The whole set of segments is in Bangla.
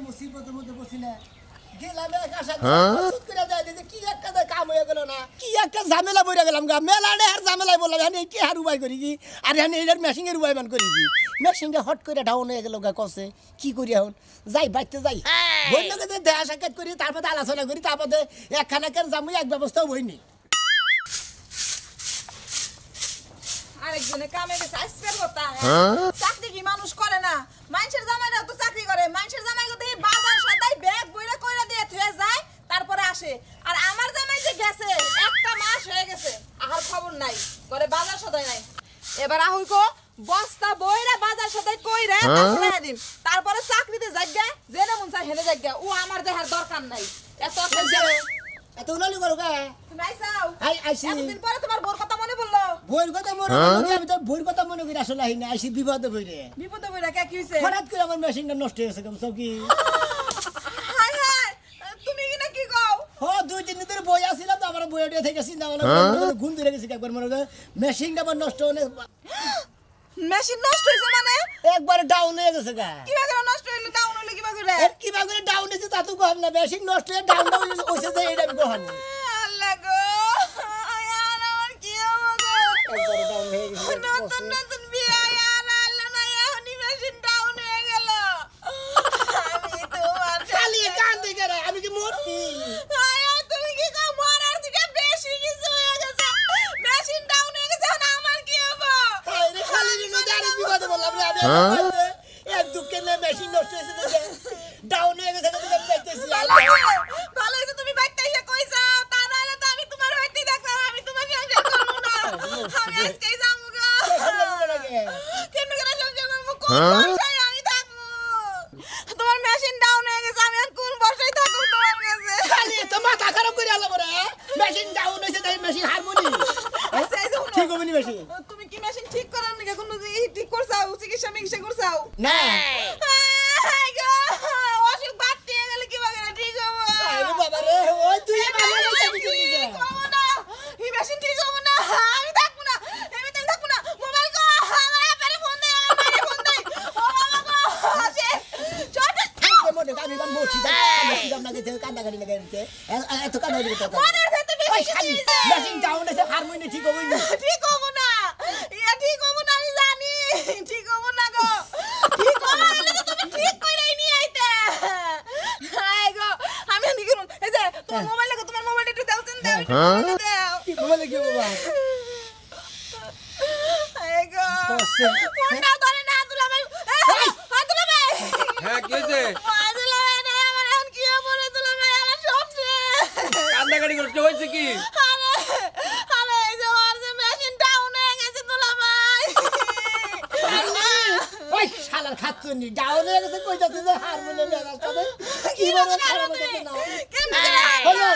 মুসিবতের মধ্যে পড়ছি না গেলাম এক আশা করে যায় যে কি একটা কাম হয়ে গেল না কি একটা ঝামেলা বইরা গেলাম গা মেলাড়ে আর ঝামেলাই বললাম আমি কি হার উপায় করি কি আর আমি এটার মেশিনের উপায় মান করি কি মেশিনটা হট করে ডাউন হয়ে গেল গা কসে কি করি এখন যাই বাইতে যাই বন্ধুকে দেহা সাক্ষাৎ করি তারপরে আলোচনা করি তারপরে একখানাকের জামুই এক ব্যবস্থাও বইনি আরেকজনে কামে গেছে আজকের কথা চাকরি কি মানুষ করে না মানুষের জামাইরা তো চাকরি করে মানুষের জামাই তো বাজার সদাই ব্যাগ বইরা কইরা দিয়ে থুয়ে যায় তারপরে আসে আর আমার জামাই যে গেছে একটা মাস হয়ে গেছে আর খবর নাই ঘরে বাজার সদাই নাই এবার আহুইকো বস্তা বইরা বাজার সদাই কইরা তারপরে দিন তারপরে চাকরিতে যাইগা জেনে মন চাই হেলে যাইগা ও আমার দেহার দরকার নাই এত উনালি করো কা তুমি আইছাও আইছি এতদিন পরে তোমার বোর কথা মনে পড়লো বইর কথা মনে করি আমি তো বইর কথা মনে করি আসলে আইনা আইছি বিপদে বইরা কে কি হইছে হঠাৎ করে আমার মেশিনটা নষ্ট হয়ে গেছে কেমন কি হাই হাই তুমি কি না কি কও ও দুই তিন দিন ধরে বই আসিলাম তো আমার বই উঠে থেকে চিন্তা মনে ঘুম ধরে গেছে একবার মনে করে মেশিনটা আমার নষ্ট হলে মেশিন নষ্ট হইছে মানে একবার ডাউন হয়ে গেছে গা কিভাবে নষ্ট হইলো ডাউন হইলো কিভাবে কিভাবে ডাউন হয়েছে তা তো কম না মেশিন নষ্ট হয়ে ডাউন হয়েছে যে এটা আমি কম আল্লাহ গো আয়ার আমার কি হবে গো একবার ডাউন হয়ে গেছে নতুন নতুন বিয়ে আয়ার আল্লাহ না এখনই মেশিন ডাউন হয়ে গেল আমি তোমার খালি কান্দে করে আমি কি মরছি আয়ার তুমি কি কও মরার থেকে বেশি কিছু হয়ে গেছে মেশিন ডাউন হয়ে গেছে এখন আমার কি হবে আরে খালি নিয়ে জানি বিপদে বললাম রে আমি এক দুঃখে না মেশিন নষ্ট হয়েছে ডাউন হয়ে গেছে তুমি দেখতেছি ভালো হইছে তুমি বাইতে এসে কইছো তা নাহলে তো আমি তোমার হইতে দেখলাম আমি তোমার সংসার করব না আমি আজকেই যাবো গো কেন করে সংসার করব কোন বর্ষায় আমি থাকবো তোমার মেশিন ডাউন হয়ে গেছে আমি আর কোন বর্ষায় থাকবো তোমার কাছে খালি তো মাথা খারাপ করে আলো রে মেশিন ডাউন হয়েছে তাই মেশিন হারমোনি ঠিক হবে নি মেশিন তুমি কি মেশিন ঠিক করার নাকি কোন ঠিক করছাও চিকিৎসা করছাও না অসুখ বাড়তে গেলে কিভাবে ঠিক হবে আরে বাবা রে ওই তুই ভালো লাগছে কি কমো না এই মেশিন ঠিক হবে না আমি থাকবো না আমি তো থাকবো না মোবাইল কো আমার আপারে ফোন দে আমার মারে ফোন দে ও বাবা গো আসে ছোট মনে আমি গান বলছি দাম না গেছে কান্দা গাড়ি লাগাইতে এত কান্দা গাড়ি কথা মনে আছে তো ওই খালি মেশিন ডাউন হয়েছে হারমোনি ঠিক হবে না ঠিক হবে না ইয়া ঠিক হবে না আমি জানি ঠিক হবে না গো ঠিক হবে না তো তুমি ঠিক কইরাই নি আইতে হাই গো আমি নি করুম এই যে তোমার মোবাইল লাগো তোমার মোবাইলটা একটু দাও চিন দাও দাও কি মোবাইল কি বাবা হাই গো ফোনটা ধরে না তুলা ভাই তুলা ভাই হ্যাঁ কি হইছে তুলা ভাই না আমার এখন কি হবে তুলা ভাই আমার সব কান্দাকাটি করতে হইছে কি আরে এই যে ওর যে মেশিন ডাউন হয়ে গেছে তুলা ভাই ওই শালার খাচ্ছনি ডাউন হয়ে গেছে কইতাছে যে হারমোনি মেরাজটাতে কি বলে খারাপ হচ্ছে না হলো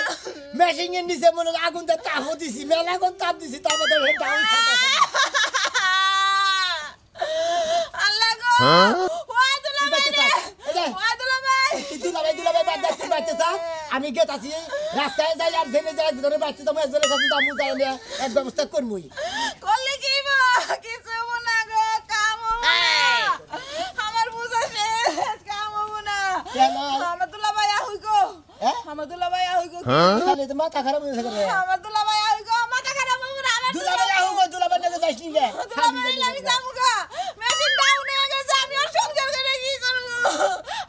মেশিন এর নিচে মনে আগুন তে তাপ দিছি মেলা কোন তাপ দিছি তারপরে হে ডাউন ছাড়ছে আল্লাহ গো ওই তুলা ভাই ওই তুলা ভাই বাচ্চা চা আমি গেতাছি রাস্তায় যাই আর জেনে যাই ধরে বাচ্চা তো একজনের কাছে দামু যাইলে এক ব্যবস্থা করমুই করলে কি কিছু হবো না গো কাম হবো না আমার বুঝা শেষ কাম হবো না কেন আমার দুলা ভাই আহুই গো আমার দুলা ভাই আহুই গো খালি তো মাথা খারাপ হয়ে গেছে আমার দুলা ভাই আহুই গো মাথা খারাপ হবো না আমার দুলা ভাই আহু গো দুলা ভাই নাকি যাইস নি গে দুলা ভাই আমি যাবো গো মেশিন ডাউন হয়ে গেছে আমি আর সংসার করে কি করব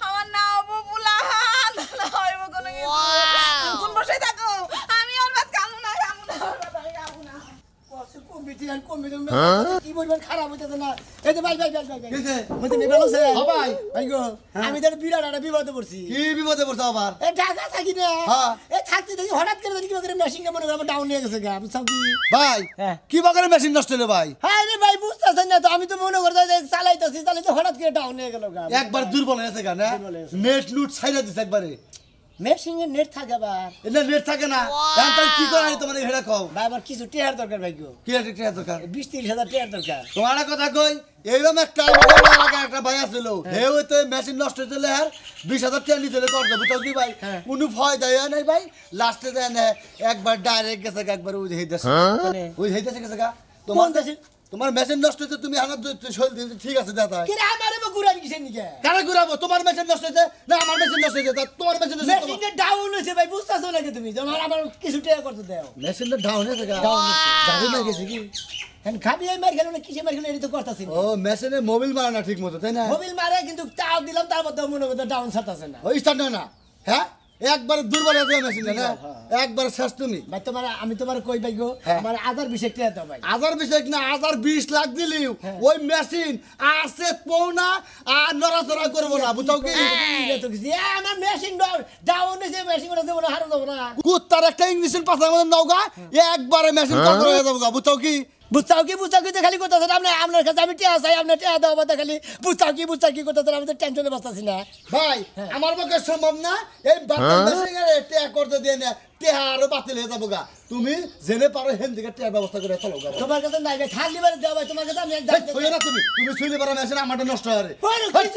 আমার না হবো বুলা না হইব কোন কিছু কোন বসে থাকো আমি আর বাদ কামু না কমিটি আর কমিটি কি বলবেন খারাপ হইতেছে না এই যে ভাই মতে মে ভালো আছে হ্যাঁ ভাই ভাই গো আমি তো বিরাট একটা বিপদে পড়ছি কি বিপদে পড়ছো আবার এ ঢাকা থাকি না হ্যাঁ এ থাকতে থাকি হঠাৎ করে দেখি করে মেশিনটা মনে করে ডাউন হয়ে গেছে গা আমি সব কি ভাই হ্যাঁ কি বাগারে মেশিন নষ্ট হলো ভাই হ্যাঁ রে ভাই বুঝতেছেন না তো আমি তো মনে করতে যে চালাইতেছি হঠাৎ করে ডাউন হয়ে গেল গা একবার দুর্বল হয়েছে কেন দুর্বল হয়েছে। নেট লুট ছাইরা দিছে একবারে মেশিনের নেট থাকে আবার এটা নেট থাকে না এখন তাহলে কি করা হয় তোমার হেডা কও ভাই আমার কিছু টেয়ার দরকার ভাই গো কি একটা দরকার 20-30 হাজার টেয়ার দরকার তোমার একটা কথা কই এইরকম একটা আমাদের এলাকায় একটা ভাই আসছিল হে ওই তো মেশিন নষ্ট হইলে আর 20,000 টাকা নিতে কর দেবো তো কি ভাই কোনো ফায়দা নাই ভাই লাস্টে দেন একবার ডাইরেক্ট গেছে একবার ওই হেইতেছে মানে ওই হেইতেছে গেছে গা কোন দেশে তোমার মেশিন নষ্ট হয়েছে তুমি হানা ঠিক আছে দাদা কি রে আমারে বা ঘুরান কিসের নিকে কারা ঘুরাবো তোমার মেশিন নষ্ট হয়েছে না আমার মেশিন নষ্ট হয়েছে তোমার মেশিন নষ্ট হয়েছে মেশিনটা ডাউন হইছে ভাই বুঝতাছো নাকি তুমি তোমার আমার কিছু টাকা করতে দাও মেশিনটা ডাউন হয়েছে গাড়ি না গেছে কি এখন খাবি এই মার খেলো না কিসে মার খেলো এটা তো করতাছি ও মেশিনে মোবিল মারা না ঠিক মতো তাই না মোবিল মারে কিন্তু তাও দিলাম তার মধ্যে মনে মধ্যে ডাউন ছাড়তাছে না ওই স্টার্ট না হ্যাঁ একবার দুর্বল হয়ে যাবে মেশিনটা না একবার শেষ তুমি ভাই তোমার আমি তোমার কই ভাই গো হ্যাঁ। আমার 1020 টাকা দাও ভাই 1020 না 1020 লাখ দিলিও ওই মেশিন আছে পৌনা আর নড়াচড়া করবো না বুঝাও কি তো কিছু আমার মেশিন ডাউন হইছে মেশিন করে দেব না হারো দেব না কুত্তার একটা ইংলিশের পাশে আমাদের নৌকা একবারে মেশিন কন্ট্রোল হয়ে যাবো বুঝাও কি বুঝতাও কি খালি করতেছেন আপনি আপনার কাছে আমি টিয়া চাই আপনার টিয়া দেওয়া বাদে খালি বুঝতাও কি করতেছেন আমি তো টেনশনে বসতাছি না ভাই আমার পক্ষে সম্ভব না এই বাতিল মেশিন এর টেয়া করতে দিয়ে না টেয়া আরো বাতিল হয়ে যাবো গা তুমি জেনে পারো হেন দিকে টেয়ার ব্যবস্থা করে চলো গা তোমার কাছে নাই ভাই খালি বারে দেওয়া ভাই তোমার কাছে আমি ছুঁয়ে না তুমি ছুঁলে পারো মেশিন আমারটা নষ্ট হয় রে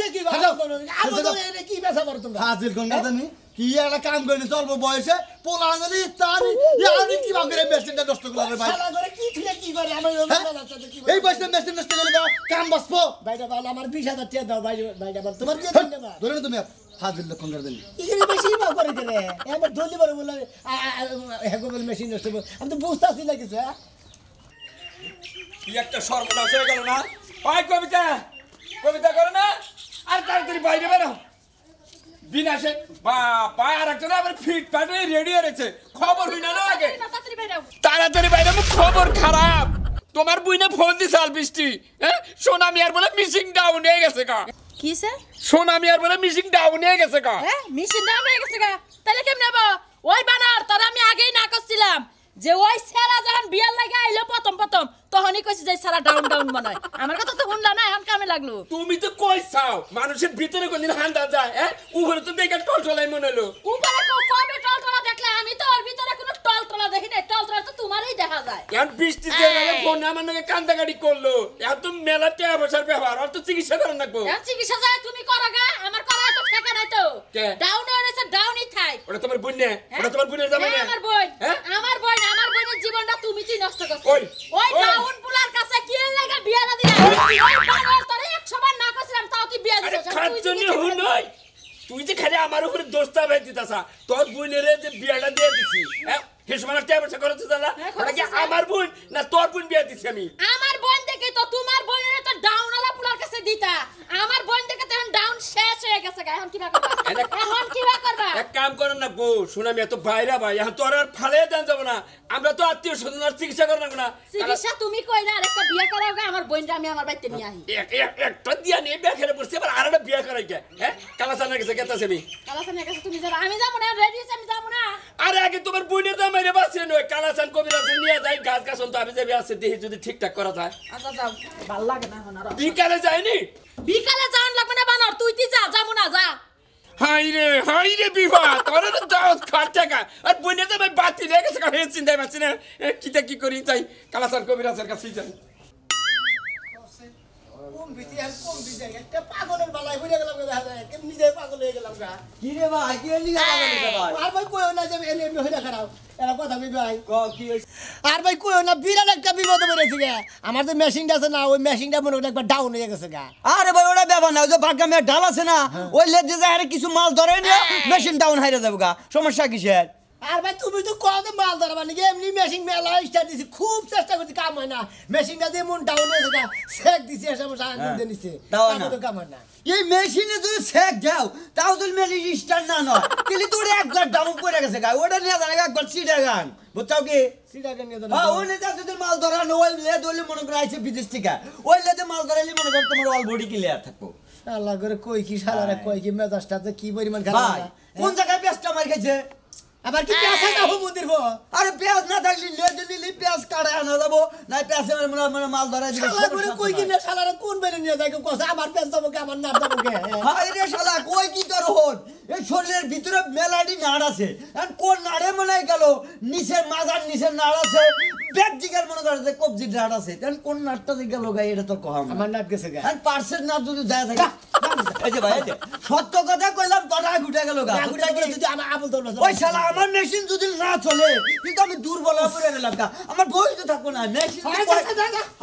কি কি বেসা পারো তোমরা হাজির গঙ্গা জানি কি একটা কাম করে চলবো বয়সে পোলা আনলি তার আমি কি ভাবে মেশিনটা নষ্ট করলাম ভাই শালা করে কি ঠিক কি করে আমার এই বয়সে মেশিন নষ্ট করলে কাম বাঁচবো ভাইটা ভালো আমার 20000 টাকা দাও ভাই ভাইটা ভালো তোমার কি দিন না ধরে না তুমি হাজির লোক গঙ্গা জানি এখানে বেশি বাও করে দিলে আমার ধরলি বড় বলে হেগোবল মেশিন নষ্ট আমি তো বুঝতাছি না কিছু হ্যাঁ কি একটা সর্বনাশ হয়ে গেল না ওই কবিতা করে না আর তাড়াতাড়ি বাইরে বেরো বিনাশে বাবা আর একটা আবার ফিট পাটে রেডি হয়েছে খবর হই না আগে তাড়াতাড়ি বাইরে খবর খারাপ তোমার বুইনে ফোন দিছে আল বৃষ্টি হ্যাঁ সোনামি আর বলে মিসিং ডাউন হয়ে গেছে কা কিসে সোনামি আর বলে মিসিং ডাউন হয়ে গেছে কা হ্যাঁ মিশন ডাউন হয়ে গেছে গা তাহলে কেমনে হবো ওই বানার তার আমি আগেই না করছিলাম যে ওই সেরা যখন বিয়ার লাগে আইলো প্রথম তখনই কইছি যে সারা ডাউন বানায় আমার কথা তো শুনলা না এখন কামে লাগলো তুমি তো কই চাও মানুষের ভিতরে কোনদিন হান্দা যায় হ্যাঁ উপরে তো দেখে টলটলাই মনে হলো উপরে কবে টলটলা দেখলে আমি তো ওর ভিতরে কোনো টলটলা দেখি না টলটলা তো তোমারই দেখা যায় এখন বৃষ্টি যে ফোন আমার নাকি কান্দাকাটি করলো এখন তো মেলা টাকা পয়সার ব্যবহার আর তো চিকিৎসা করেন লাগবো এখন চিকিৎসা যায় তুমি করো গা আমার করায় তো ঠেকা নাই তো কে? ডাউন হয়েছে ডাউনই থাই ওটা তোমার বোন না ওটা তোমার বোনের জামাই না আমার বোন হ্যাঁ? আমার বোনের জীবনটা তুমি তুই নষ্ট করছো ওই, ওই ওই। ডাউন পুলার কাছে কি লাগা বিয়া না দিলা ওই বানর তোরে 100 বার না কইছিলাম তাও তুই বিয়া আরে দিছিস খাচ্ছনি হুন নই তুই যে খালি আমার উপরে দোষটা ভাই দিতাছা তোর বোনের যে বিয়াটা দিয়ে দিছি হ্যাঁ হিসমানা টাকা পয়সা করতে জানা ওটা কি আমার বোন না তোর বোন বিয়া দিছি আমি আমার বোন দেখে তো তোমার বোনের তো ডাউন ওলা পুলার কাছে দিতা আমার বোন দেখে তো এখন ডাউন শেষ হয়ে গেছে এখন কি করবা এখন কি করবা এক কাম করেন না গো শুনামি এত বাইরা ভাই এখন তোর আর ফালে দেন যাব না আমরা তো আত্মীয় স্বজন আর চিকিৎসা করেন না চিকিৎসা তুমি কই না আরেকটা বিয়ে করাও গা আমার বোনটা আমি আমার বাড়িতে নিয়ে আহি একটা দিয়া নিয়ে বিয়া খেলে পড়ছি আবার আরেকটা বিয়া করাই গে হ্যাঁ কালাসানের কাছে গেতাছে আমি কালাসানের কাছে তুমি যাবা আমি যাবো না রেডি আছে আমি যাবো না আরে আগে তোমার বোনের দাম মেরে বাসে নয় কালাসান কবিরাজ নিয়ে যাই গাছ গাছ তো আমি যাবি আছে দেখি যদি ঠিকঠাক করা যায় আচ্ছা যাও ভালো লাগে না এখন আর বিকালে যাইনি বিকালে যাওয়ান লাগবে না বানর তুই যা যাবো না যা হাই রে বিভা তোর তো দাওয়াত খাট টাকা আর বোনের দাম বাতি লেগে গেছে হে চিন্তাই পাচ্ছি না কিটা কি করি যাই কালাসান কবিরাজের কাছে যাই একটা পাগলের বালাই হয়ে গেলাম দেখা যায় নিজে পাগল হয়ে গেলাম গা কি রে ভাই কি হলি ভাই আর ভাই কইও না যে এমনি এমনি হইরা খারাপ এরা কথা কই ভাই কি হইছে আর ভাই কইও না বিরাট একটা বিপদ পড়েছে গা আমার যে মেশিনটা আছে না ওই মেশিনটা মনে হয় একবার ডাউন হয়ে গেছে গা আরে ভাই ওটা ব্যাপার না ওই যে ভাগ্যা মেয়ে ঢাল আছে না ওই লেজে যায় আরে কিছু মাল ধরে নিয়ে মেশিন ডাউন হাইরে যাবে গা সমস্যা কিসের আর ভাই তুমি তো কত মাল ধরবা নাকি এমনি মেশিন মেলা স্টার্ট দিছি খুব চেষ্টা করছি কাম হয় না মেশিনটা দিয়ে মন ডাউন হয়েছে গা সেক দিছি এসে আমার সারা দিয়ে নিছে তাও না। তো কাম হয় না এই মেশিনে যদি সেক যাও তাও যদি মেশিন স্টার্ট না নয় তাহলে তোর একবার ডাউন পড়ে গেছে গা ওটা নিয়ে জানা একবার সিটে গান বুঝছাও কি সিটাকে নিয়ে দেন হ্যাঁ ওই নেতা যদি মাল ধরা ওই লেদ হইলে মনে করে আইছে বিদেশ থেকে ওই লেদে মাল ধরাইলে মনে করে তোমার অল বডি ক্লিয়ার থাকবো আল্লাহ করে কই কি শালারে কই কি মেজাজটা তো কি পরিমাণ খারাপ ভাই না কোন জায়গায় পেঁয়াজটা মার খেয়েছে আবার কি পেশা না হুমুদির ভো আরে পেঁয়াজ না থাকলে লেজে নিলে পেঁয়াজ কাটা আনা যাবো না পেঁয়াজে মানে মাল ধরা দিলে শালা করে কই কি না শালারে কোন বেরে নিয়ে যায় কইছে আমার পেশ যাবো কি আমার নাম যাবো কে হায় রে শালা কই কি তোর হন এই শরীরের ভিতরে মেলাডি নাড় আছে আর কোন নাড়ে মনে গেল নিচের মাজার নিচের নাড় আছে পেট জিগার মনে করে কবজি নাড় আছে তাহলে কোন নাড়টা গেল গাই এটা তো কম আমার নাট গেছে গা আর পার্সেন্ট নাড় যদি যায় থাকে এই যে ভাই এই যে, সত্য কথা কইলাম তোরা গুটা গেল গা বুঝছ কি? যদি আমার আবল দল ওই শালা আমার মেশিন যদি না চলে কিন্তু আমি দুর্বল হয়ে পড়ে গেলাম গা আমার বই তো থাকবো না মেশিন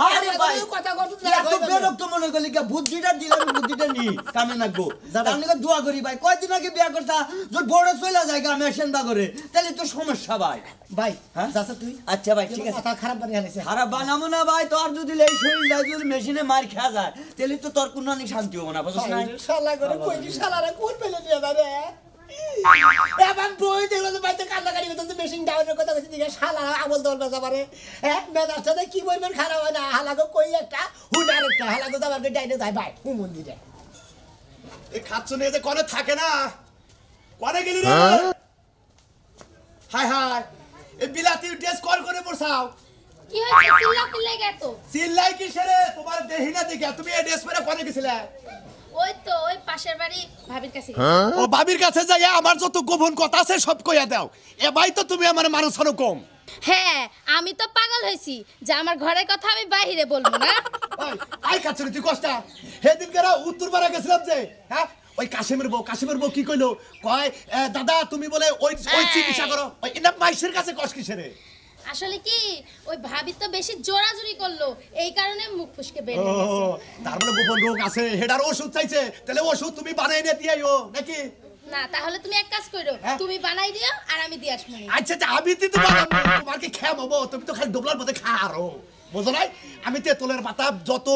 আরে ভাই কথা কথা এত বেরক্ত মনে করলি গা বুদ্ধিটা দিলাম বুদ্ধিটা নি কামে নাকবো আমি তো দোয়া করি ভাই কয়দিন আগে বিয়া করতা যদি বড় চলে যায় গা মেশিন বা করে তাহলে তো সমস্যা ভাই ভাই হ্যাঁ? যাচ্ছে তুই আচ্ছা ভাই ঠিক আছে কথা খারাপ বানিয়ে হালাইছে খারাপ বানাবো না ভাই তোর যদি এই শরীরটা যদি মেশিনে মার খাওয়া যায় তাহলে তো তোর কোনো শান্তি হবো না বুঝছ না শালা করে কই কি শালারে কোন পেলে নিয়ে যাবে এবার বই দেখলো তো বাইতে কান্নাকাটি করতে মেশিন ডাউনের কথা কইছি দিকে শালা আবল দল বাজা পারে মেজাজটা কি বলবেন খারাপ হয় না হালাগো কই একটা হুডার একটা হালাগো যাবার ডাইনে যায় ভাই হুম মন্দিরে এই খাচ্ছ নিয়ে যে কনে থাকে না কনে গেলি রে হাই হাই এই বিলাতি ড্রেস কল করে বসাও কি হয়েছে চিল্লা পিল্লাই গেতো চিল্লাই কিসে রে তোমার দেহি না দেখে তুমি এই ড্রেস পরে কনে গেছিলে ওই তো ওই পাশের বাড়ি ভাবির কাছে ও ভাবির কাছে যাই আমার যত গোপন কথা আছে সব কইয়া দাও এ ভাই তো তুমি আমার মানুষ আরো কম হ্যাঁ আমি তো পাগল হইছি যে আমার ঘরের কথা আমি বাইরে বলবো না ওই আই খাচ্ছ রে তুই কষ্টা সেদিন কেরা উত্তর পাড়া গেছিলাম যে হ্যাঁ ওই কাশিমের বউ কি কইলো কয় দাদা তুমি বলে ওই চিকিৎসা করো ওই এটা মাইসের কাছে কষ্ট কিসে রে আসলে কি ওই ভাবি তো বেশি জোরাজুরি করলো এই কারণে মুখ ফুসকে বের ও হয়ে গেছে তার মানে গোপন রোগ আছে হেডার ওষুধ চাইছে তাহলে ওষুধ তুমি বানাই নিয়ে দিয়াইও নাকি না তাহলে তুমি এক কাজ করো হ্যাঁ? তুমি বানাই দিও আর আমি দিয়ে আসবো আচ্ছা আচ্ছা আমি দিতে পারবো তোমার কি খেয়ে হবো তুমি তো খালি ডোবলার মধ্যে খা আরো বুঝো নাই আমি তেঁতুলের পাতা যত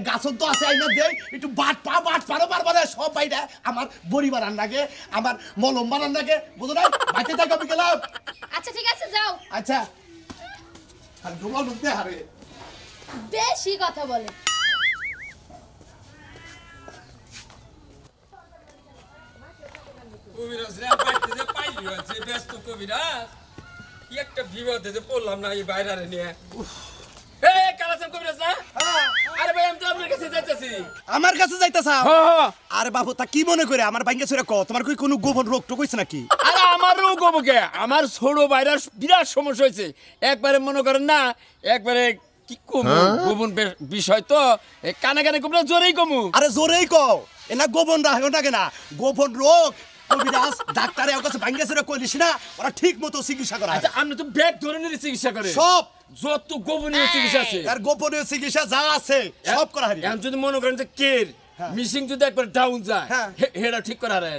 গাছন তো আছে আইনা দেই একটু বাট পারো পারবারে সব বাইরে আমার বড়ি বানান লাগে আমার মলম বানান লাগে বুঝো নাই বাইতে থাকো আমি গেলাম আচ্ছা ঠিক আছে যাও আচ্ছা আর ডোবলার মধ্যে হারে বেশি কথা বলে কবিরাজ রে বাইতে যে পাইলি হচ্ছে ব্যস্ত কবিরাজ কি একটা বিপদে যে পড়লাম না এই বাইরে নিয়ে এই কালাসান কবিরাজ না আরে ভাই আমি তো আপনার কাছে যাইতেছি আমার কাছে যাইতাছ হ্যাঁ আরে বাবু তা কি মনে করে আমার বাইঙ্গে ছেড়ে ক তোমার কি কোনো গোপন রোগ টোক হইছে নাকি আরে আমার রোগ হবো কে আমার ছোট বাইরের বিরাট সমস্যা হয়েছে একবারে মনে করেন না একবারে কি কমু গোপন বিষয় তো কানে কানে কমলে জোরেই কমু আরে জোরেই কও এনা গোপন রাখো না কেনা গোপন রোগ কবিরাজ ডাক্তারে ওর কাছে ভাঙ্গে ছেড়ে কইলিস না ওরা ঠিক মতো চিকিৎসা করা আচ্ছা আপনি তো ব্যাগ ধরনের চিকিৎসা করে সব যত গোপনীয় চিকিৎসা আছে আর গোপনীয় চিকিৎসা যা আছে সব করা হারি এখন যদি মনে করেন যে কের মিশিং যদি একবার ডাউন যায় হ্যাঁ। হেডা ঠিক করা রে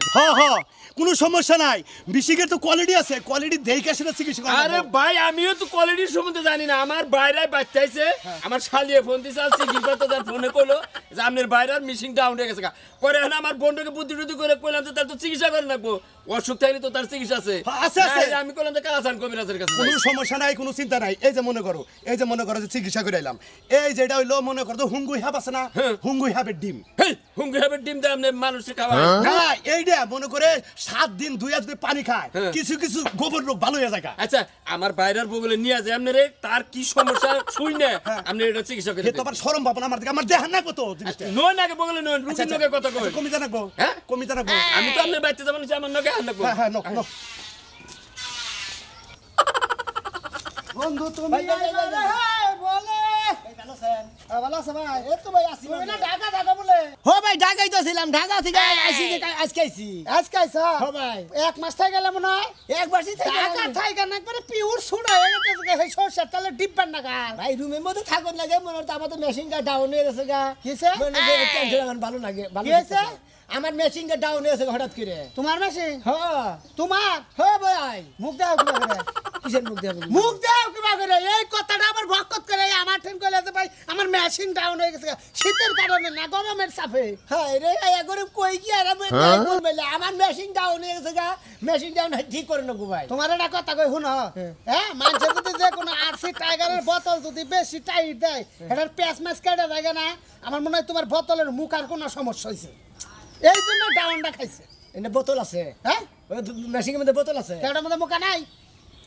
কোনো সমস্যা নাই মিশিকের তো কোয়ালিটি আছে কোয়ালিটি দেখে সেটা চিকিৎসা করা আরে ভাই আমিও তো কোয়ালিটির সম্বন্ধে জানি না আমার বাইরে বাচ্চাইছে আমার শালিয়ে ফোন দিছে আর চিকিৎসা তো তার ফোনে কইলো যে আপনার বাইরের মিশিং ডাউন হয়ে গেছে পরে এখন আমার বন্ধুকে বুদ্ধি টুদ্ধি করে কইলাম যে তার তো চিকিৎসা করে রাখবো অসুখ থাকলে তো তার চিকিৎসা আছে আছে, আছে। না, আমি কইলাম যে কালাসান কবিরাজের কাছে কোনো সমস্যা নাই কোনো চিন্তা নাই এই যে মনে করো যে চিকিৎসা করে এলাম এই যেটা হইলো মনে করো হুঙ্গুই হাব আছে না হুঙ্গুই হাবের ডিম হেই হুঙ্গি হবে ডিম দিয়ে আপনি মানুষকে খাওয়া না এইটা মনে করে 7 দিন 2 যদি পানি খায় হ্যাঁ। কিছু কিছু গোবর রোগ ভালো হয়ে যায় আচ্ছা আমার বাইরের বগলে নিয়ে যায় আপনি রে তার কি সমস্যা শুই না আপনি এটা চিকিৎসা করে হে তো আবার শরম পাবো না আমার দেখান না কত জিনিসটা নয় নাকি বগলে নয় রুগীর নগে কথা কই কমিতে রাখবো হ্যাঁ? কমিতে রাখবো আমি তো আপনার বাড়িতে যাবো না আমার নগে হান রাখবো হ্যাঁ নক নক বন্ধু তুমি ঢাকাই তো ছিলাম ঢাকা থেকে আজকে আইছি আজকে আইসা হো ভাই এক মাস থেকে গেলাম না এক বছর টাকা থাইকা না করে পিউর সুড়া হয়ে গেছে সেই সরষের তাহলে ডিব্বার না গাল ভাই রুমের মধ্যে থাকুন লাগে মনে হতো আমার তো মেশিনটা ডাউন হয়ে গেছে গা কিসে? ভালো লাগে ভালো কি হয়েছে? লাগতেছে। আমার মেশিনটা ডাউন হয়ে গেছে হঠাৎ করে তোমার মেশিন হ্যাঁ তোমার হ্যাঁ ভাই মুখ দাও কিবা করে কিসের মুখ দেবো মুখ দাও কিবা করে এই কথাটা আবার ভক্কত করে আমার ঠেন কইলে যে ভাই আমার মেশিন ডাউন হয়ে গেছে শীতের কারণে না গরমের চাপে হ্যাঁ রে একবারে কই কি আর আমি বলবে আমার মেশিন ডাউন হয়ে গেছে গা মেশিন ডাউন ঠিক করে নেবো ভাই তোমার একটা কথা কই শুনো হ্যাঁ মানুষ যদি যে কোনো আরসি টাইগারের বোতল যদি বেশি টাইট দেয় এটার প্যাঁচ ম্যাচ কেটে থাকে না আমার মনে হয় তোমার বোতলের মুখ আর কোনো সমস্যা হয়েছে এই জন্য ডাউনটা খাইছে এনে বোতল আছে হ্যাঁ মেশিনের মধ্যে বোতল আছে কেটার মধ্যে মুখা নাই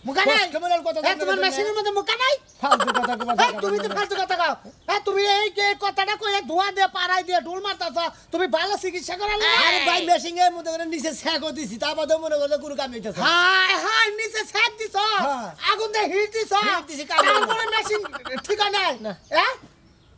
মুখা নাই কেমন কথা হ্যাঁ, তোমার মেশিনের মধ্যে মুখা নাই ফালতু কথা কবার হ্যাঁ, তুমি তো ফালতু কথা কও হ্যাঁ তুমি এই যে কথাটা কইয়া ধোয়া দিয়ে পাড়াই দিয়ে ডুল মারতাছ তুমি ভালো চিকিৎসা করালে আরে ভাই মেশিং এর মধ্যে করে নিচে ছ্যাঁকো দিছি তারপরে মনে করলে কোনো কাম হইতেছে হাই হাই নিচে সেট দিছ হ্যাঁ। আগুন দিয়ে হিট দিছ হিট দিছি, কাজ হলো না। তারপরে মেশিন ঠিক নাই না। হ্যাঁ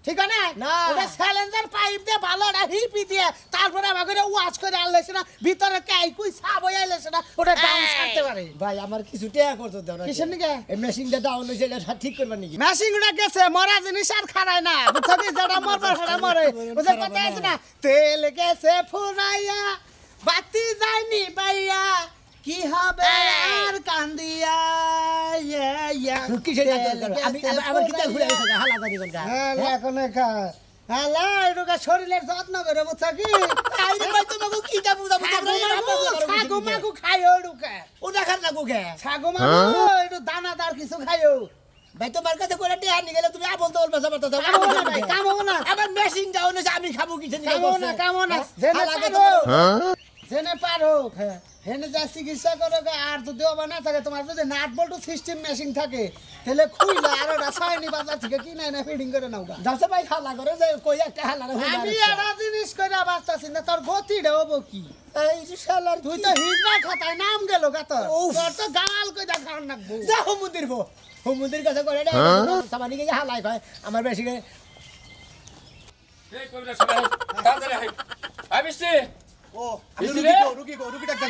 ঠিক আছে না। ওটা চ্যালেঞ্জার পাইপ দিয়ে ভালো একটা হিপি দিয়ে তারপরে আমাকে ওয়াশ করে আনলেছে না ভিতরে কাই কুই সাব হয়ে আইলেছে না ওটা ডাউন ছাড়তে পারে ভাই আমার কিছু টাকা করতে দাও না কিসের নিকে? এই মেশিনটা ডাউন হইছে এটা ঠিক করবা নাকি মেশিনটা গেছে মরা জিনিস আর খারায় না বুঝছো কি যেটা মরবার সেটা মরে বুঝে কথা আছে না তেল গেছে ফুরাইয়া বাতি যায়নি পাইয়া কি হবে আর কান্দিয়া কি সেটা দরকার আমি আমার কি তেল ঘুরে গেছে হালা জানি কোনটা এখন হ্যালো এটুকা শরীরের যত্ন করে বুঝছো কি আইরে ভাই তোমাকে কি তা বুঝাবো ছাগু মাগু খাইও ঢুকে ওটা খান না কোকে ছাগু মাগু একটু দানাদার কিছু খাইও ভাই তোমার কাছে করে টিয়া নিয়ে গেলে তুমি আবল দল বাসা পারতো কামো না ভাই কামো না আমার মেশিন ডাউন হইছে আমি খাবো কিছু নিয়ে কামো না জেনে পারো হেনে যা চিকিৎসা করো আর যদি অবা না থাকে তোমার যদি নাট বল্টু সিস্টেম মেশিন থাকে তাহলে খুইলে আর ওটা সাইনি বাজার থেকে কিনে না ফিডিং করে নাও গা দাসে ভাই হালা করে যে কই একটা হালা হই আমি এটা জিনিস করে বাঁচতাছি না তোর গতিটা হবো কি এই যে শালার তুই তো হিজড়া খাতায় নাম গেল গা তোর তোর তো গাল কই দা খাওয়ার নাকবো যা হুমুদির গো হুমুদির কাছে করে এটা সামানি কে হালাই ভাই আমার বেশি এই কবিরা সবাই তাড়াতাড়ি আয় আবিসি ও আমি রুগী ডাক্তার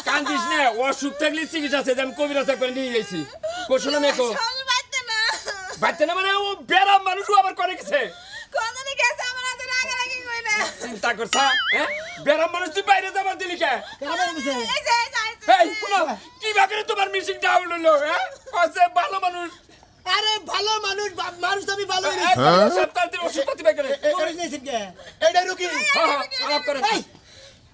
কান্দিস না অসুখ থাকলে চিকিৎসা আছে আমি কবিরা করে নিয়ে গেছি কোশনা মেকো বাচ্চা না মানে ও বেরাম মানুষ আবার করে গেছে কোনদিন গেছে আমার হাতে রাগারাগি কই না চিন্তা করছা হ্যাঁ বেরাম মানুষ তুই বাইরে যাবার দিলি কে কেন বলছে এই যে এই শুনো কি বাকরে তোমার মিশিং ডাউন হলো হ্যাঁ কসে ভালো মানুষ আরে ভালো মানুষ মানুষ আমি ভালো সপ্তাহ দিন ওষুধ পাতি বাকরে কবির নিয়েছেন কে এইটা রুগী হ্যাঁ আলাপ করে এই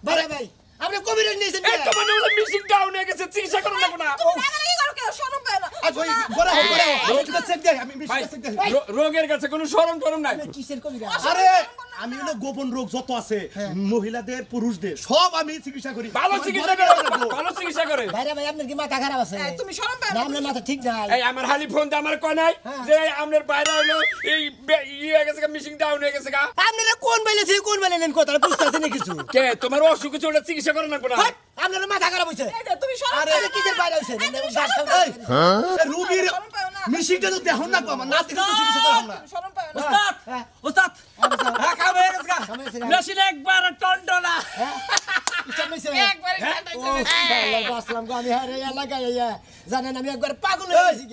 ভাই ভাই আপনি কবির নিয়েছেন এই তো মানে মিশিং ডাউন হয়ে গেছে চিকিৎসা করো না না রাগারাগি করো কেউ শরম পায় না আজ ওই গোরা আমি চেক দেই আমি ভাই চেক দেই রোগের কাছে কোনো শরম টরম নাই কিসের কবির আরে আমি হলো গোপন রোগ যত আছে মহিলাদের পুরুষদের সব আমি চিকিৎসা করি ভালো চিকিৎসা করে ভালো চিকিৎসা করে ভাই ভাই আপনার কি মাথা খারাপ আছে এই, তুমি শরম পায় না না আপনার মাথা ঠিক নাই এই আমার হালি ফোন দে আমার কয় নাই যে আমনের বাইরে হলো এই ইয়ে হয়ে গেছে মিশিং ডাউন হয়ে গেছে গা আপনারা কোন বলেছে কোন বলেন কথা বুঝতেছেন না কিছু কে তোমার অসুখ হচ্ছে ওটা চিকিৎসা করো না কোনা আপনার মাথা খারাপ হইছে এই যে তুমি শরম আরে কিসের বাইরে হইছে রুগীর মিশিংটা তো দেখুন না আমার না দেখে তো চিকিৎসা করা না শরম পায় না উস্তাদ হ্যাঁ কাম হয়ে গেছে মেশিন একবার টন্ডলা জানেন আমি একবার পাগল হয়ে গেছি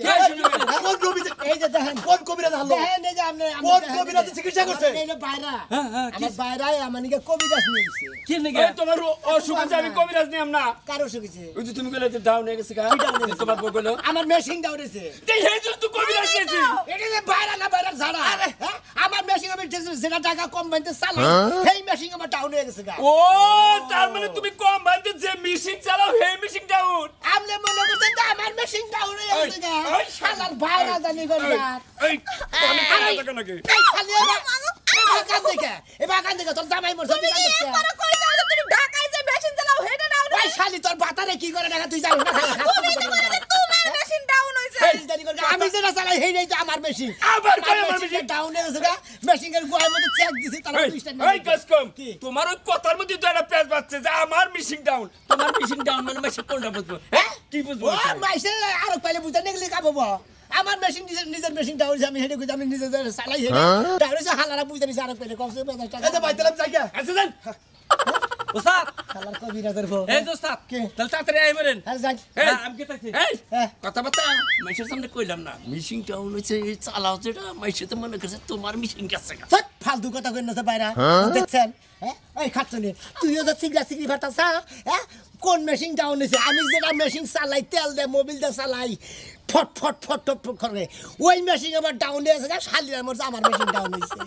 কোন রোগী এই যে দেখেন কোন কবিরাজ হলো দেখেন এই যে আপনি কোন কবিরাজ চিকিৎসা করছে এই যে বাইরা আমার বাইরায় আমানিকে কবিরাজ নিয়েছে কি নিকে এই তোমার অসুখ হচ্ছে আমি কবিরাজ নিলাম না কারো শিখেছে ওই যে তুমি কইলে যে ডাউন হয়ে গেছে গা তোমার বউ কইলো আমার মেশিন ডাউনেছে এই হে তুই কবিরাজ নিয়েছিস এটা যে বাইরা না বাইরা ঝাড়া হ্যাঁ? আমার মেশিন আমি যেটা টাকা কম বাইতে চালাই সেই মেশিন আমার ডাউন হয়ে গেছে গা ও তার মানে তুমি কম বানতে যে মিশিং চালাও হে মিশিং ডাউন আপনি মনে করছেন যে আমার মেশিন ডাউন হয়ে গেছে গা শালার বাইরা জানি গন্ডা এই আমি কথা নাকি এই খালি এবার কান দেখে এবার কান দেখে তোর জামাই মরছে তুই কান দেখে একবার কই যাও যে তুমি ঢাকায় যে মেশিন চালাও হেডে নাও না ওই শালি তোর বাতারে কি করে দেখা তুই জানিস না তুমি তো বলছো যে তোমার মেশিন ডাউন হইছে আমি যেটা চালাই সেই নাই তো আমার মেশিন আবার কই আমার মেশিন ডাউন হয়ে গেছে গা মেশিন এর গুহার মধ্যে চেক দিছি তারা পুলিশটা এই কাসকম তোমার ওই কথার মধ্যে তো একটা পেজ বাজছে যে আমার মিশিং ডাউন তোমার মিশিং ডাউন মানে মাসে কোনটা বুঝবো হ্যাঁ কি বুঝবো ও মাইসে আর পাইলে বুঝতে নেগলি কাবো আমার মেশিন নিজের মেশিন ডাউন আমি হেডে কই আমি নিজে চালাই হেডে ডাউন হইছে হালারা বুঝতে নিছে আর পাইলে কমসে কম 50 টাকা এই যে বাইতেলাম জায়গা আচ্ছা যান উস্তাদ হালার কবিরাজের বউ এই যে উস্তাদ কে? তাহলে তাড়াতাড়ি আই বলেন আর যাই এই আমি কেতাইছি এই হ্যাঁ। কথাবার্তা মাইশের সামনে কইলাম না মিশিং ডাউন হইছে চালাও যেটা মাইশে তো মনে করছে তোমার মিশিং গেছে গা সব ফালতু কথা কই না বাইরা দেখছেন হ্যাঁ ওই খাটছনি তুইও তো সিগরা সিগরি ভাতাস হ্যাঁ কোন মেশিন ডাউন হইছে আমি যেটা মেশিন চালাই তেল দে মোবিল দে চালাই ফট ফট ফট ফট করে ওই মেশিন আবার ডাউন হয়েছে শালিরা মরছে আমার মেশিন ডাউন হইছে